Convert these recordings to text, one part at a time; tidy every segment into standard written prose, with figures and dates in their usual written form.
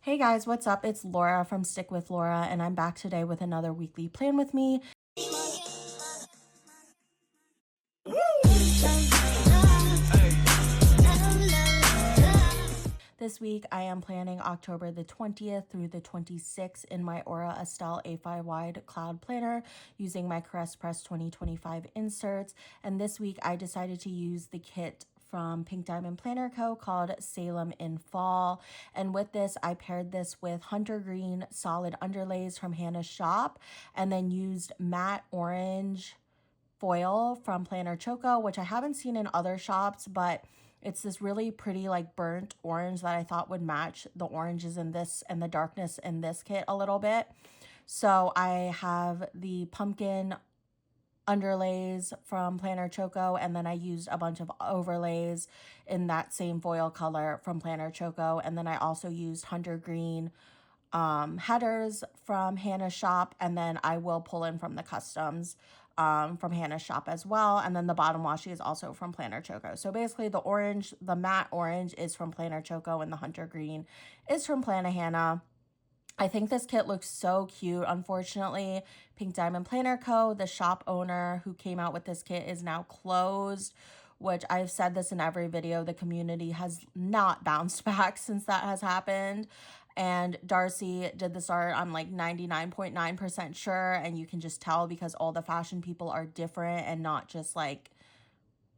Hey guys, what's up? It's Laura from Stick with Laura, and I'm back today with another weekly plan with me. This week, I am planning October the 20th through the 26th in my Aura Estelle A5 Wide Cloud Planner using my Caress Press 2025 inserts. And this week, I decided to use the kit from Pink Diamond Planner Co. called Salem in Fall. And with this, I paired this with Hunter Green solid underlays from Hannah's shop and then used matte orange foil from Planner Choco, which I haven't seen in other shops, but it's this really pretty like burnt orange that I thought would match the oranges in this and the darkness in this kit a little bit. So I have the pumpkin underlays from Planner Choco, and then I used a bunch of overlays in that same foil color from Planner Choco, and then I also used Hunter Green headers from Hannah's shop, and then I will pull in from the customs from Hannah's shop as well. And then the bottom washi is also from Planner Choco. So basically the orange, the matte orange is from Planner Choco, and the Hunter Green is from Planner Hannah. I think this kit looks so cute. Unfortunately, Pink Diamond Planner Co., the shop owner who came out with this kit, is now closed, which I've said this in every video. The community has not bounced back since that has happened. And Darcy did this art, I'm like 99.9% sure. And you can just tell because all the fashion people are different and not just like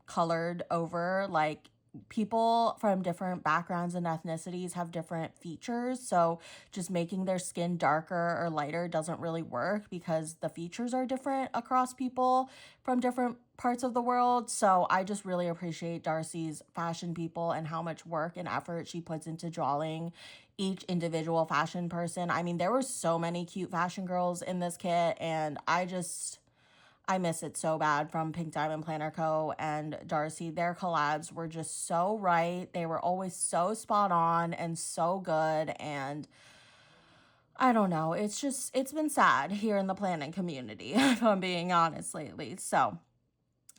colored over. Like people from different backgrounds and ethnicities have different features. So just making their skin darker or lighter doesn't really work because the features are different across people from different parts of the world. So I just really appreciate Darcy's fashion people and how much work and effort she puts into drawing each individual fashion person. I mean, there were so many cute fashion girls in this kit, and I miss it so bad from Pink Diamond Planner Co. and Darcy. Their collabs were just so right. They were always so spot on and so good. And I don't know. It's been sad here in the planning community, if I'm being honest lately. So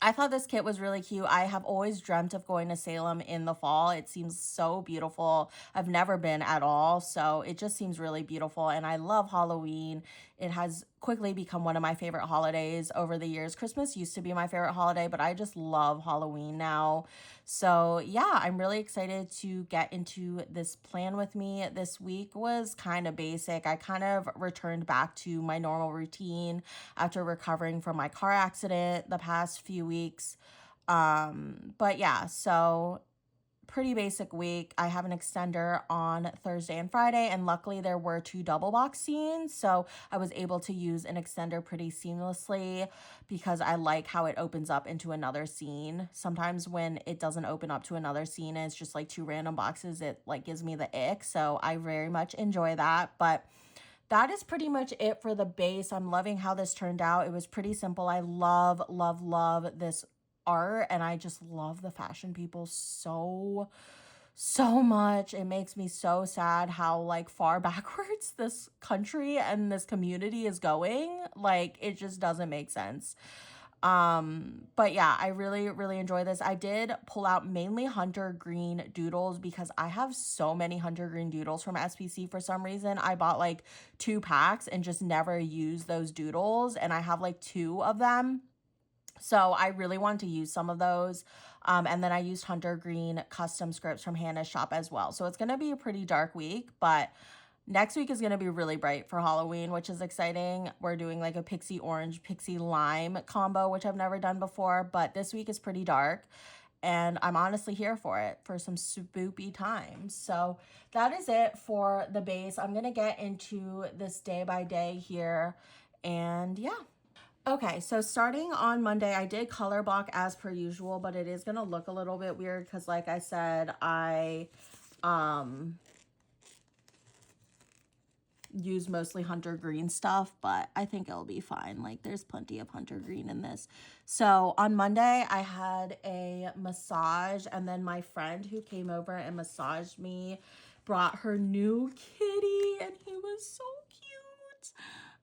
I thought this kit was really cute. I have always dreamt of going to Salem in the fall. It seems so beautiful. I've never been at all, so it just seems really beautiful. And I love Halloween. It has quickly become one of my favorite holidays over the years. Christmas used to be my favorite holiday, but I just love Halloween now. So yeah, I'm really excited to get into this plan with me. This week was kind of basic. I kind of returned back to my normal routine after recovering from my car accident the past few weeks. But yeah, so pretty basic week. I have an extender on Thursday and Friday, and luckily there were 2 double box scenes, so I was able to use an extender pretty seamlessly because I like how it opens up into another scene. Sometimes when it doesn't open up to another scene and it's just like 2 random boxes, it like gives me the ick, so I very much enjoy that. But that is pretty much it for the base. I'm loving how this turned out. It was pretty simple. I love, love, love this art, and I just love the fashion people so much. It makes me so sad how like far backwards this country and this community is going. Like it just doesn't make sense. But yeah, I really enjoy this. I did pull out mainly Hunter Green doodles because I have so many Hunter Green doodles from SPC for some reason. I bought like 2 packs and just never used those doodles, and I have like 2 of them. So I really want to use some of those. And then I used Hunter Green custom scripts from Hannah's shop as well. So it's going to be a pretty dark week, but next week is going to be really bright for Halloween, which is exciting. We're doing like a pixie orange, pixie lime combo, which I've never done before, but this week is pretty dark. And I'm honestly here for it, for some spoopy times. So that is it for the base. I'm going to get into this day by day here. And yeah. Okay, so starting on Monday, I did color block as per usual, but it is going to look a little bit weird because like I said, I use mostly Hunter Green stuff, but I think it'll be fine. Like there's plenty of Hunter Green in this. So on Monday, I had a massage, and then my friend who came over and massaged me brought her new kitty, and he was so cute.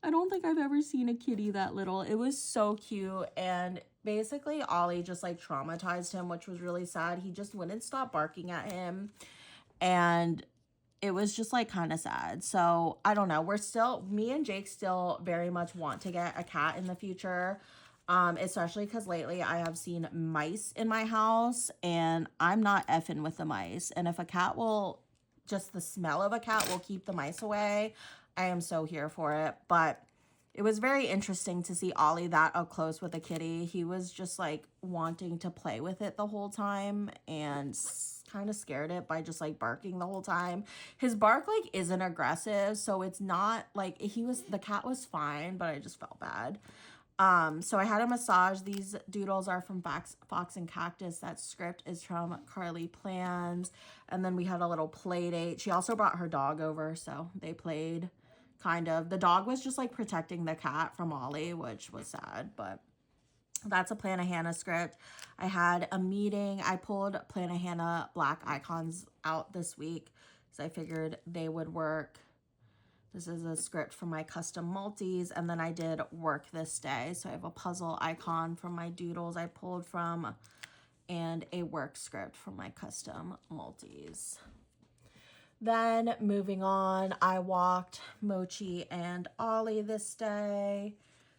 I don't think I've ever seen a kitty that little. It was so cute. And basically Ollie just like traumatized him, which was really sad. He just wouldn't stop barking at him. And it was just like kind of sad. So I don't know. Me and Jake still very much want to get a cat in the future. Especially because lately I have seen mice in my house and I'm not effing with the mice. And if a cat will, just the smell of a cat will keep the mice away, I am so here for it. But it was very interesting to see Ollie that up close with a kitty. He was just like wanting to play with it the whole time and kind of scared it by just like barking the whole time. His bark like isn't aggressive, so it's not like the cat was fine, but I just felt bad. So I had a massage. These doodles are from Fox and Cactus. That script is from Carly Plans. And then we had a little play date. She also brought her dog over, so they played kind of. The dog was just like protecting the cat from Ollie, which was sad, but that's a Plan of Hannah script. I had a meeting. I pulled Plan of Hannah black icons out this week, so I figured they would work. This is a script for my custom multis, and then I did work this day. So I have a puzzle icon from my doodles I pulled from and a work script for my custom multis. Then moving on, I walked Mochi and Ollie this day.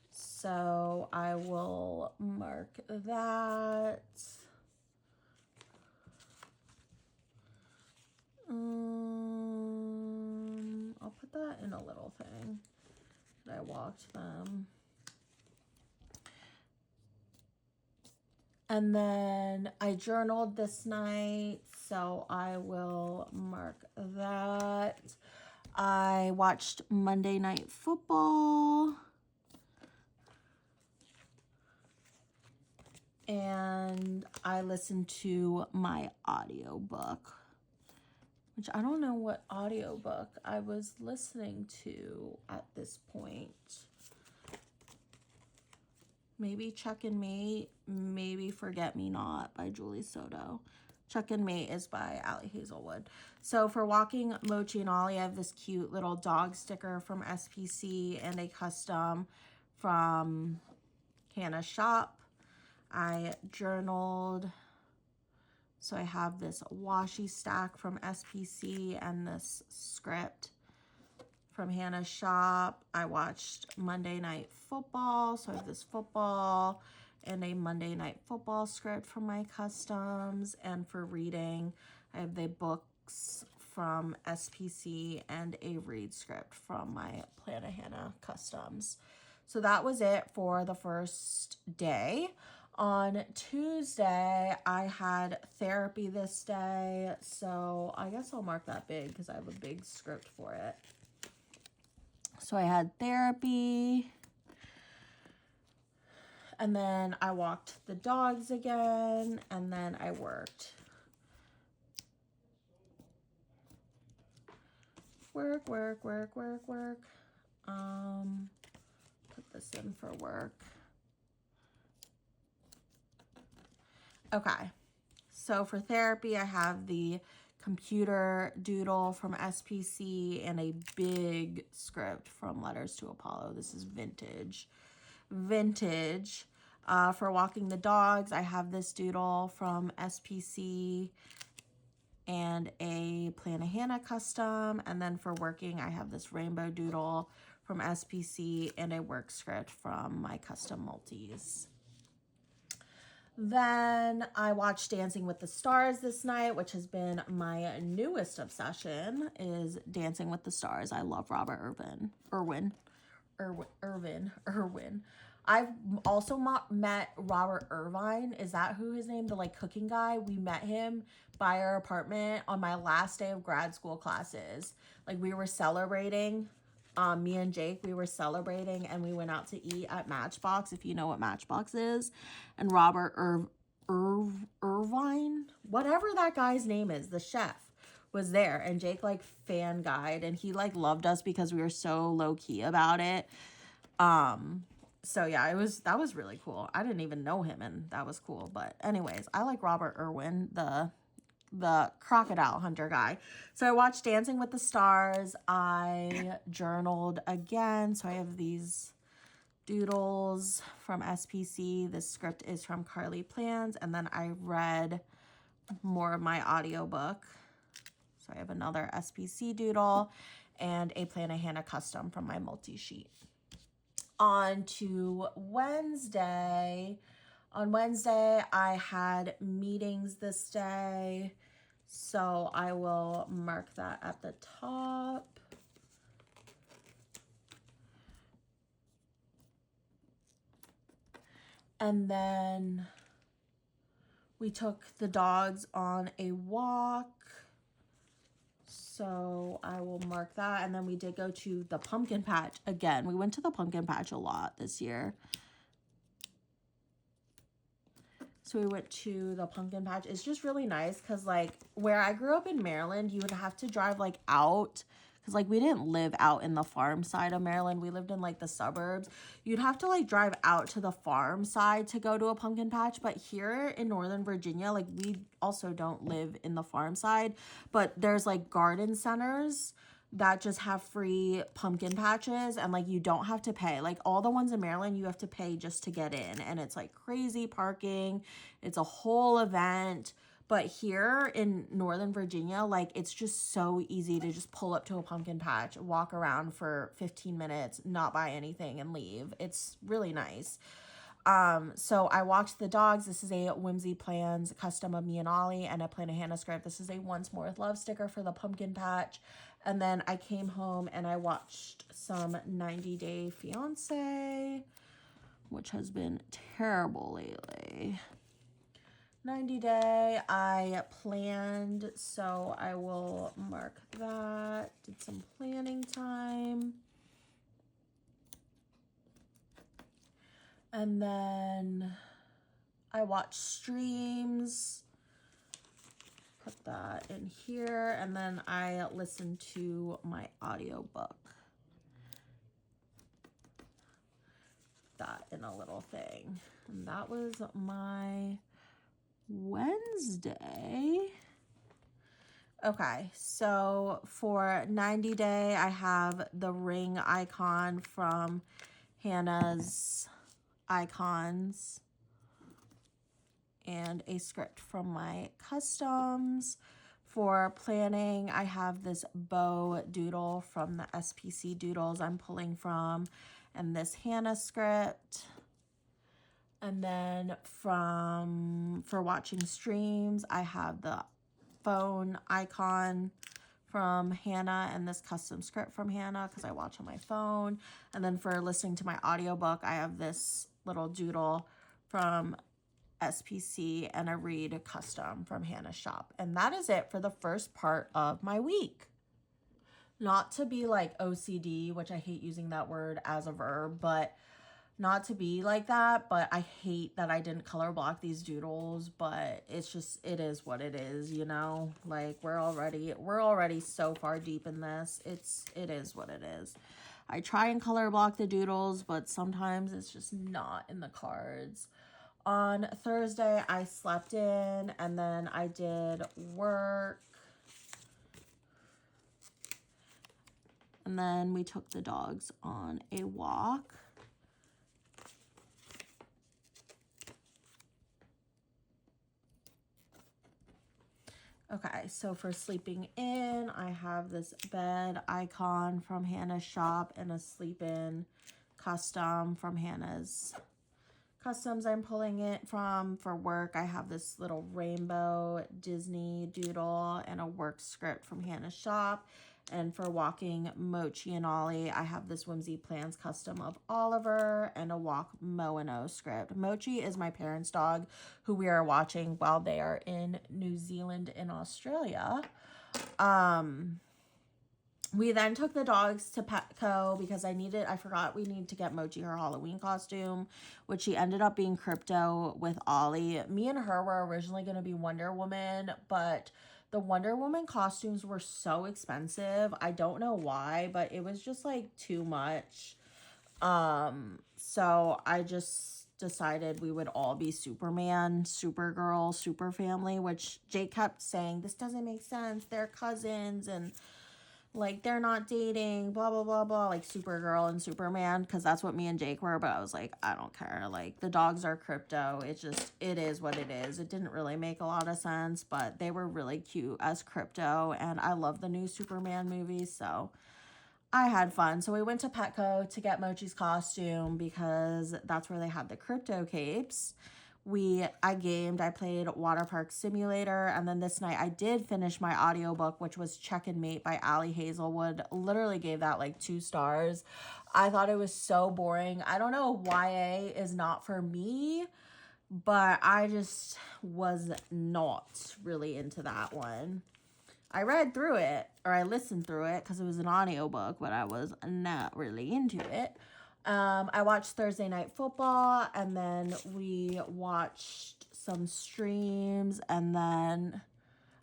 So I will mark that. I'll put that in a little thing that I walked them. And then I journaled this night, so I will mark that. I watched Monday Night Football. And I listened to my audiobook, which I don't know what audiobook I was listening to at this point. Maybe Chuck and Mate, maybe Forget Me Not by Julie Soto. Chuck and Mate is by Allie Hazelwood. So for walking Mochi and Ollie, I have this cute little dog sticker from SPC and a custom from Hannah's shop. I journaled. So I have this washi stack from SPC and this script from Hannah's shop. I watched Monday Night Football. So I have this football and a Monday Night Football script from my customs. And for reading, I have the books from SPC and a read script from my Plan of Hannah customs. So that was it for the first day. On Tuesday, I had therapy this day, so I guess I'll mark that big because I have a big script for it. So I had therapy, and then I walked the dogs again, and then I worked. Work. Put this in for work. Okay, so for therapy, I have the computer doodle from SPC and a big script from Letters to Apollo. This is vintage. For walking the dogs, I have this doodle from SPC and a Plan of Hannah custom. And then for working, I have this rainbow doodle from SPC and a work script from my custom multis. Then I watched Dancing with the Stars this night, which has been my newest obsession, is Dancing with the Stars. I love Robert Irwin. I've also met Robert Irvine. Is that who his name? The like cooking guy. We met him by our apartment on my last day of grad school classes. Like we were celebrating. Me and Jake, we were celebrating and we went out to eat at Matchbox, if you know what Matchbox is. And Robert Irvine, whatever that guy's name is, the chef, was there. And Jake like fan guide and he like loved us because we were so low key about it. So yeah, that was really cool. I didn't even know him and that was cool. But anyways, I like Robert Irwin, the crocodile hunter guy. So I watched Dancing with the Stars. I journaled again. So I have these doodles from SPC. This script is from Carly Plans. And then I read more of my audiobook. So I have another SPC doodle and a Plan a Hannah custom from my multi-sheet. On to Wednesday. On Wednesday, I had meetings this day, so I will mark that at the top. And then we took the dogs on a walk, so I will mark that. And then we did go to the pumpkin patch again. We went to the pumpkin patch a lot this year. So we went to the pumpkin patch. It's just really nice because, like, where I grew up in Maryland, you would have to drive, like, out. Because, like, we didn't live out in the farm side of Maryland. We lived in, like, the suburbs. You'd have to, like, drive out to the farm side to go to a pumpkin patch. But here in Northern Virginia, like, we also don't live in the farm side. But there's, like, garden centers that just have free pumpkin patches, and like you don't have to pay. Like all the ones in Maryland you have to pay just to get in, and it's like crazy parking. It's a whole event. But here in Northern Virginia, like it's just so easy to just pull up to a pumpkin patch, walk around for 15 minutes, not buy anything and leave. It's really nice. So I walked the dogs. This is a Whimsy Plans custom of me and Ollie, and a Plan a Hannah script. This is a Once More with Love sticker for the pumpkin patch. And then I came home and I watched some 90 Day Fiance, which has been terrible lately. 90 Day, I planned, so I will mark that. Did some planning time. And then I watched streams. Put that in here. And then I listened to my audiobook. That in a little thing. And that was my Wednesday. Okay, so for 90 Day, I have the ring icon from Hannah's Icons and a script from my customs. For planning, I have this bow doodle from the SPC doodles I'm pulling from, and this Hannah script. And then for watching streams, I have the phone icon from Hannah and this custom script from Hannah because I watch on my phone. And then for listening to my audiobook, I have this little doodle from SPC and a read custom from Hannah's shop. And that is it for the first part of my week. Not to be like OCD, which I hate using that word as a verb, but not to be like that, but I hate that I didn't color block these doodles, but it's just, it is what it is, you know? Like we're already so far deep in this. It is what it is. I try and color block the doodles, but sometimes it's just not in the cards. On Thursday, I slept in and then I did work. And then we took the dogs on a walk. Okay, so for sleeping in, I have this bed icon from Hannah's shop and a sleep in custom from Hannah's customs I'm pulling it from. For work, I have this little rainbow Disney doodle and a work script from Hannah's shop. And for walking Mochi and Ollie, I have this Whimsy Plans custom of Oliver and a walk Mo and O script. Mochi is my parents' dog who we are watching while they are in New Zealand and Australia. We then took the dogs to Petco because I forgot we need to get Mochi her Halloween costume, which she ended up being Crypto with Ollie. Me and her were originally going to be Wonder Woman, but the Wonder Woman costumes were so expensive. I don't know why, but it was just like too much. So I just decided we would all be Superman, Supergirl, Super Family, which Jake kept saying, this doesn't make sense. They're cousins and like, they're not dating, blah, blah, blah, blah, like Supergirl and Superman, because that's what me and Jake were. But I was like, I don't care. Like, the dogs are crypto. It is what it is. It didn't really make a lot of sense, but they were really cute as crypto. And I love the new Superman movies, so I had fun. So we went to Petco to get Mochi's costume because that's where they had the crypto capes. I gamed, I played Water Park Simulator, and then this night I did finish my audiobook, which was Check and Mate by Allie Hazelwood. Literally gave that like 2 stars. I thought it was so boring. I don't know, YA is not for me, but I just was not really into that one. I read through it, or I listened through it because it was an audiobook, but I was not really into it. I watched Thursday Night Football, and then we watched some streams, and then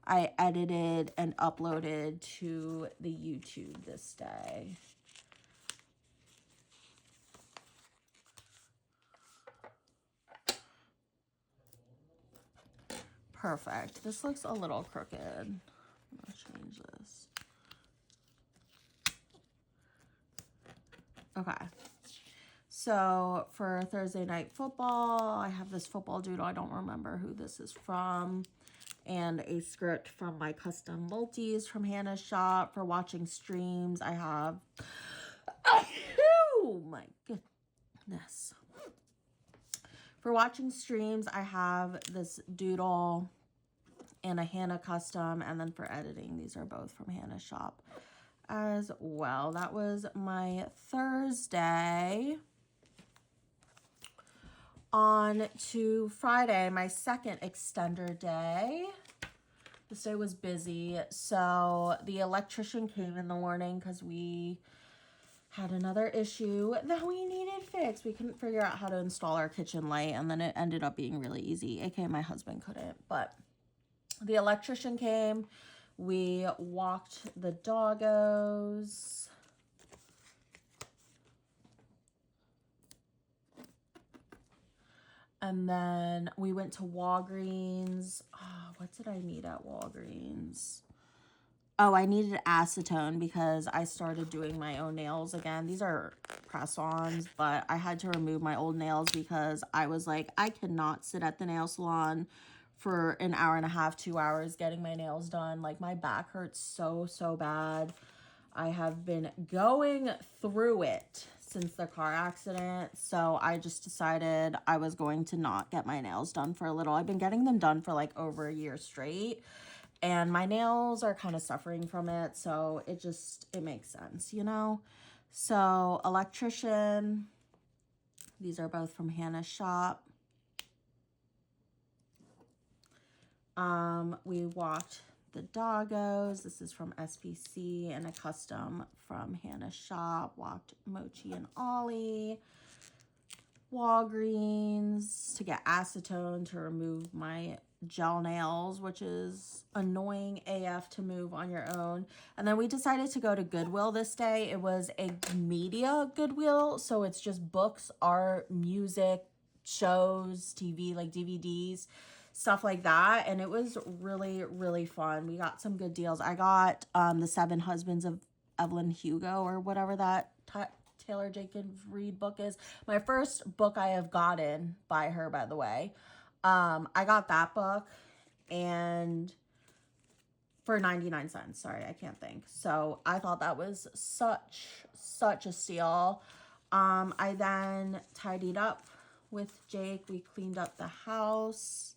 I edited and uploaded to the YouTube this day. Perfect. This looks a little crooked. I'm gonna change this. Okay. So for Thursday Night Football, I have this football doodle. I don't remember who this is from. And a script from my custom multis from Hannah's shop. For watching streams, I have... Oh my goodness. For watching streams, I have this doodle and a Hannah custom. And then for editing, these are both from Hannah's shop as well. That was my Thursday. On to Friday, my second extender day. This day was busy. So the electrician came in the morning because we had another issue that we needed fixed. We couldn't figure out how to install our kitchen light, and then it ended up being really easy. AKA my husband couldn't, but the electrician came. We walked the doggos. And then we went to Walgreens. Oh, what did I need at Walgreens? Oh, I needed acetone because I started doing my own nails again. These are press-ons, but I had to remove my old nails because I was like, I cannot sit at the nail salon for an hour and a half, 2 hours getting my nails done. Like, my back hurts so, so bad. I have been going through it since the car accident, so I just decided I was going to not get my nails done for a little. I've been getting them done for like over a year straight, and my nails are kind of suffering from it, so it makes sense, you know? So electrician, these are both from Hannah's shop. We walked the doggos. This is from SPC and a custom from Hannah's shop. Walked Mochi and Ollie. Walgreens to get acetone to remove my gel nails, which is annoying AF to move on your own. And then we decided to go to Goodwill this day. It was a media Goodwill, so it's just books, art, music, shows, TV, like DVDs, stuff like that. And it was really, really fun. We got some good deals. I got the 7 Husbands of Evelyn Hugo, or whatever that Taylor Jenkins Reid book is. My first book I have gotten by her, by the way. I got that book and for 99 cents. Sorry, I can't think. So I thought that was such a steal. I then tidied up with Jake. We cleaned up the house.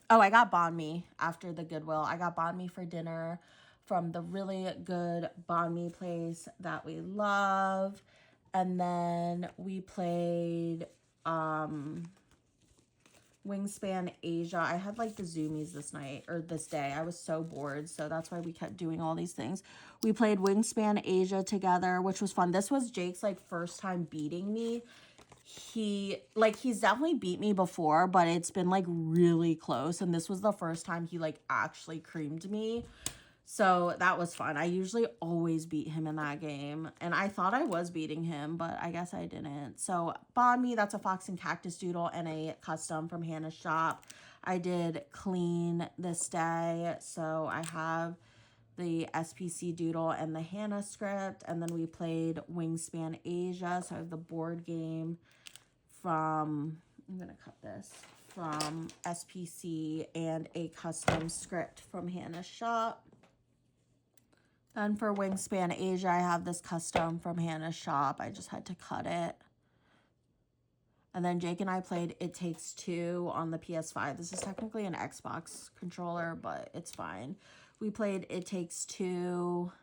Oh, I got banh mi after the Goodwill. I got banh mi for dinner from the really good banh mi place that we love. And then we played Wingspan Asia. I had like the zoomies this day. I was so bored, so that's why we kept doing all these things. We played Wingspan Asia together, which was fun. This was Jake's like first time beating me. He's definitely beat me before, but it's been like really close, and this was the first time he like actually creamed me. So that was fun. I usually always beat him in that game, and I thought I was beating him, but I guess I didn't. So banh mi, that's a Fox and Cactus doodle and a custom from Hannah's shop. I did clean this day, so I have the SPC Doodle and the Hannah script. And then we played Wingspan Asia. So I have the board game from, I'm going to cut this, from SPC and a custom script from Hannah's shop. Then for Wingspan Asia, I have this custom from Hannah's shop. I just had to cut it. And then Jake and I played It Takes Two on the PS5. This is technically an Xbox controller, but it's fine. We played It Takes Two.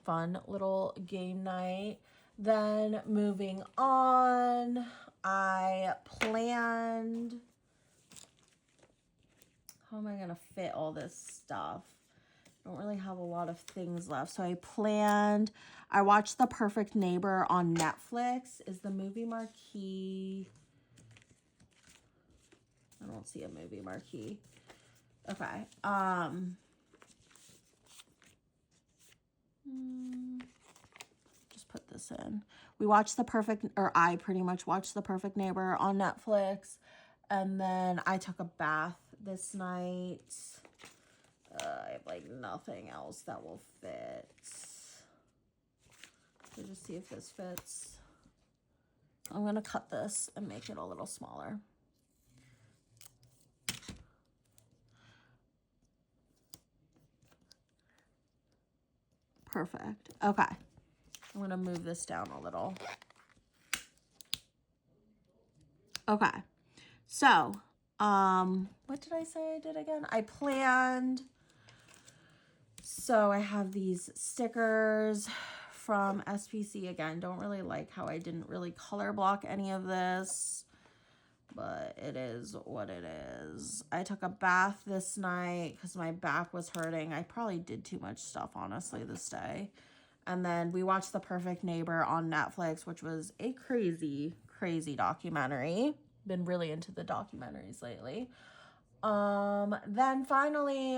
Fun little game night. Then moving on, I planned... How am I going to fit all this stuff? I don't really have a lot of things left. So I watched The Perfect Neighbor on Netflix. Is the movie marquee? I don't see a movie marquee. Okay. Just put this in. I pretty much watched The Perfect Neighbor on Netflix. And then I took a bath this night. I have like nothing else that will fit. So just see if this fits. I'm going to cut this and make it a little smaller. Perfect. Okay. I'm going to move this down a little. Okay. So, what did I say I did again? I planned... So I have these stickers from SPC. Again, don't really like how I didn't really color block any of this, but it is what it is. I took a bath this night because my back was hurting. I probably did too much stuff, honestly, this day. And then we watched The Perfect Neighbor on Netflix, which was a crazy, crazy documentary. Been really into the documentaries lately. Then finally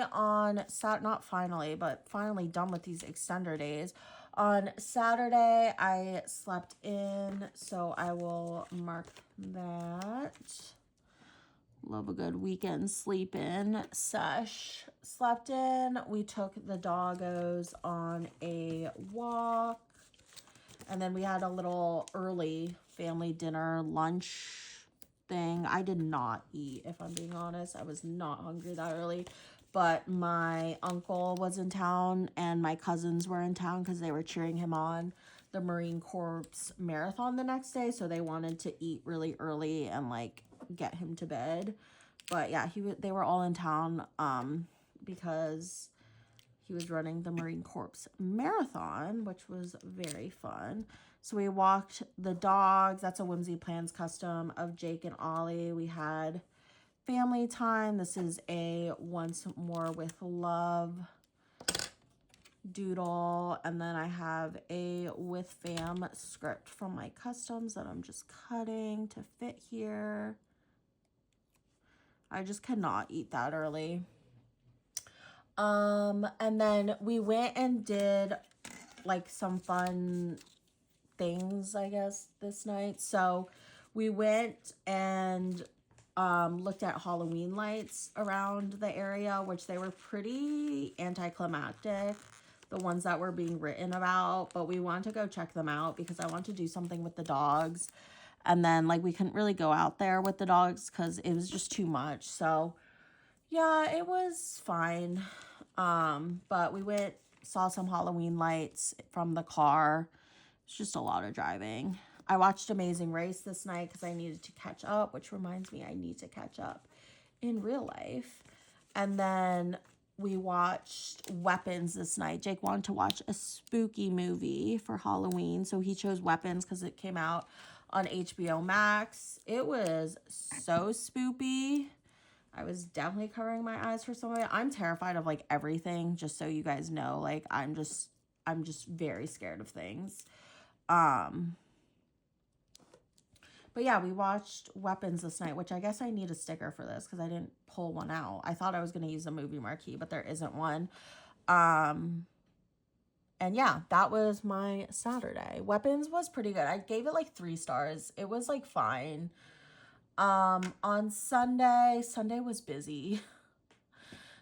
finally done with these extender days. On Saturday, I slept in, so I will mark that. Love a good weekend sleep in sesh. Slept in. We took the doggos on a walk. And then we had a little early family dinner lunch thing. I did not eat, if I'm being honest. I was not hungry that early, but my uncle was in town and my cousins were in town because they were cheering him on the Marine Corps marathon the next day, so they wanted to eat really early and like get him to bed. But yeah, they were all in town because he was running the Marine Corps marathon, which was very fun. So we walked the dogs. That's a Whimsy Plans custom of Jake and Ollie. We had family time. This is a Once More with Love doodle. And then I have a With Fam script from my customs that I'm just cutting to fit here. I just cannot eat that early. And then we went and did like some fun things, I guess, this night. So we went and looked at Halloween lights around the area, which they were pretty anticlimactic, the ones that were being written about, but we wanted to go check them out because I want to do something with the dogs. And then like we couldn't really go out there with the dogs because it was just too much. So yeah, it was fine. But we saw some Halloween lights from the car. It's just a lot of driving. I watched Amazing Race this night because I needed to catch up, which reminds me I need to catch up in real life. And then we watched Weapons this night. Jake wanted to watch a spooky movie for Halloween, so he chose Weapons because it came out on HBO Max. It was so spoopy. I was definitely covering my eyes for some of it. I'm terrified of like everything, just so you guys know. Like I'm just very scared of things. But yeah, we watched Weapons this night, which I guess I need a sticker for this because I didn't pull one out. I thought I was going to use a movie marquee, but there isn't one. And yeah, that was my Saturday. Weapons was pretty good. I gave it like 3 stars. It was like fine. On Sunday was busy.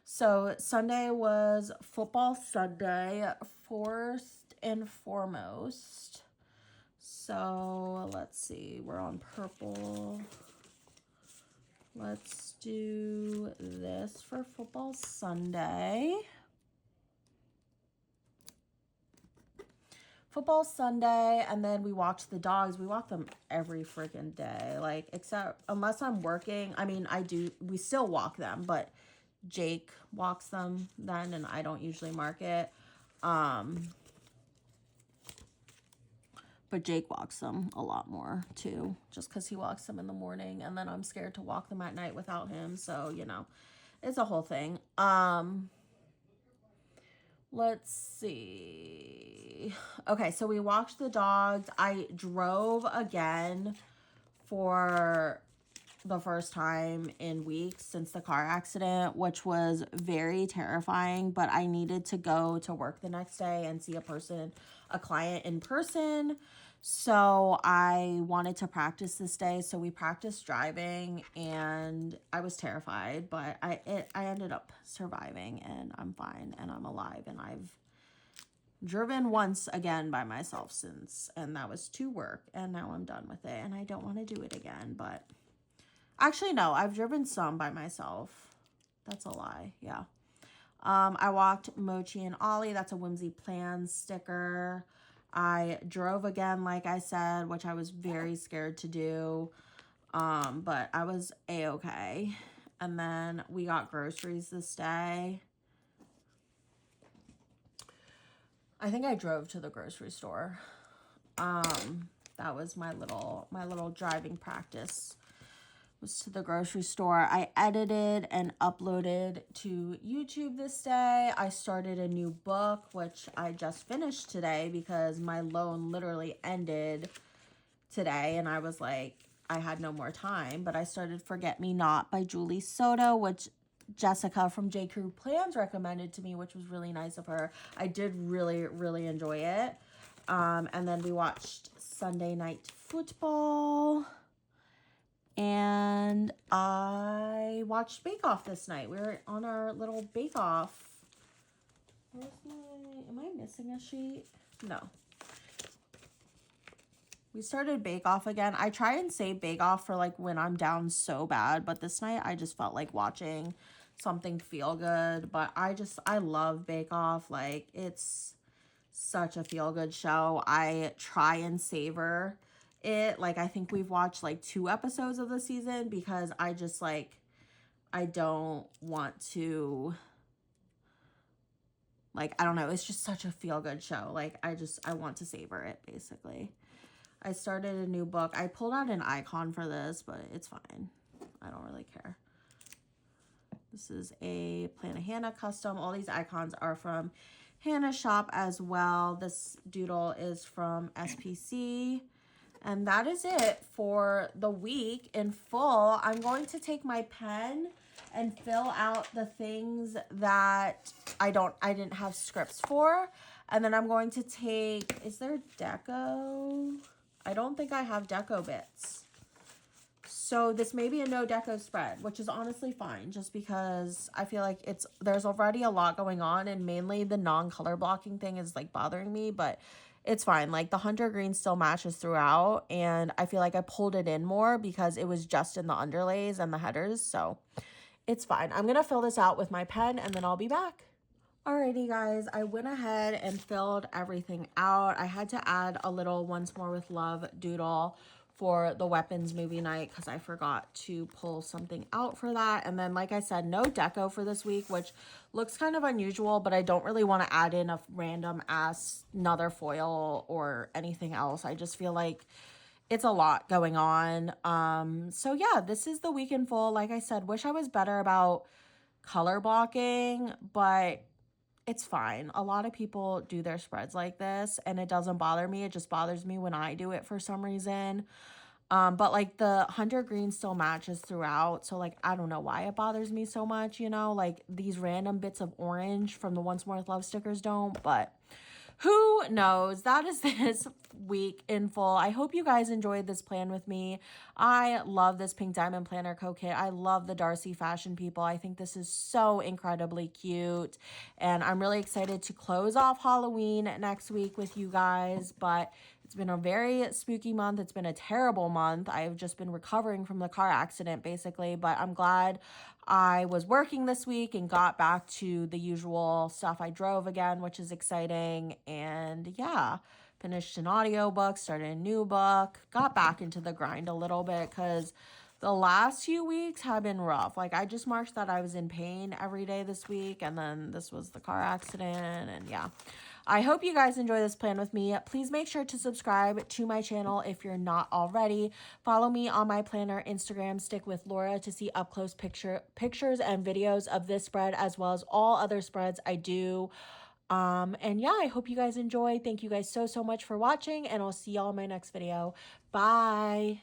So Sunday was football Sunday, first and foremost. So let's see, we're on purple. Let's do this for football Sunday. Football Sunday, and then we walked the dogs. We walk them every freaking day, like, except unless I'm working. I mean, we still walk them, but Jake walks them then, and I don't usually mark it. But Jake walks them a lot more too, just because he walks them in the morning, and then I'm scared to walk them at night without him. So, you know, it's a whole thing. Let's see. Okay, so we walked the dogs. I drove again for the first time in weeks since the car accident, which was very terrifying, but I needed to go to work the next day and see a client in person. So I wanted to practice this day. So we practiced driving, and I was terrified, but I ended up surviving, and I'm fine, and I'm alive, and I've driven once again by myself since, and that was to work, and now I'm done with it, and I don't want to do it again. But actually, no, I've driven some by myself. That's a lie. Yeah. I walked Mochi and Ollie. That's a Whimsy Plans sticker. I drove again, like I said, which I was very scared to do. But I was a-okay. And then we got groceries this day. I think I drove to the grocery store. That was my little driving practice. Was to the grocery store. I edited and uploaded to YouTube this day. I started a new book, which I just finished today because my loan literally ended today, and I was like, I had no more time. But I started Forget Me Not by Julie Soto, which Jessica from J. Crew Plans recommended to me, which was really nice of her. I did really, really enjoy it. And then we watched Sunday Night Football. And I watched Bake Off this night. We were on our little Bake Off. Am I missing a sheet? No. We started Bake Off again. I try and save Bake Off for like when I'm down so bad, but this night I just felt like watching something feel good. But I love Bake Off. Like, it's such a feel good show. I try and savor it. Like, I think we've watched like 2 episodes of the season because I just like, I don't want to, like, I don't know, it's just such a feel good show. Like, I want to savor it, basically. I started a new book. I pulled out an icon for this, but it's fine. I don't really care. This is a Plan of Hannah custom. All these icons are from Hannah's shop as well. This doodle is from SPC. And that is it for the week in full. I'm going to take my pen and fill out the things that I didn't have scripts for. And then I'm going to take, is there deco? I don't think I have deco bits. So this may be a no deco spread, which is honestly fine, just because I feel like there's already a lot going on, and mainly the non-color blocking thing is like bothering me, but it's fine. Like, the hunter green still matches throughout, and I feel like I pulled it in more because it was just in the underlays and the headers, so it's fine. I'm gonna fill this out with my pen, and then I'll be back. Alrighty, guys, I went ahead and filled everything out. I had to add a little Once More with Love doodle for the Weapons movie night because I forgot to pull something out for that. And then, like I said, no deco for this week, which looks kind of unusual, but I don't really want to add in a random ass another foil or anything else. I just feel like it's a lot going on. So yeah, this is the week in full. Like I said, wish I was better about color blocking, but it's fine. A lot of people do their spreads like this, and it doesn't bother me. It just bothers me when I do it for some reason. But like the hunter green still matches throughout. So like, I don't know why it bothers me so much, you know, like these random bits of orange from the Once More with Love stickers don't, but who knows? That is this week in full. I hope you guys enjoyed this plan with me. I love this Pink Diamond Planner Co-Kit. I love the Darcy Fashion People. I think this is so incredibly cute. And I'm really excited to close off Halloween next week with you guys. But it's been a very spooky month. It's been a terrible month. I've just been recovering from the car accident, basically. But I'm glad I was working this week and got back to the usual stuff. I drove again, which is exciting. And yeah, finished an audiobook, started a new book, got back into the grind a little bit because the last few weeks have been rough. Like, I just marked that I was in pain every day this week, and then this was the car accident, and yeah. I hope you guys enjoy this plan with me. Please make sure to subscribe to my channel if you're not already. Follow me on my planner Instagram, Stick with Laura, to see up close pictures and videos of this spread as well as all other spreads I do. And yeah, I hope you guys enjoy. Thank you guys so much for watching, and I'll see y'all in my next video. Bye.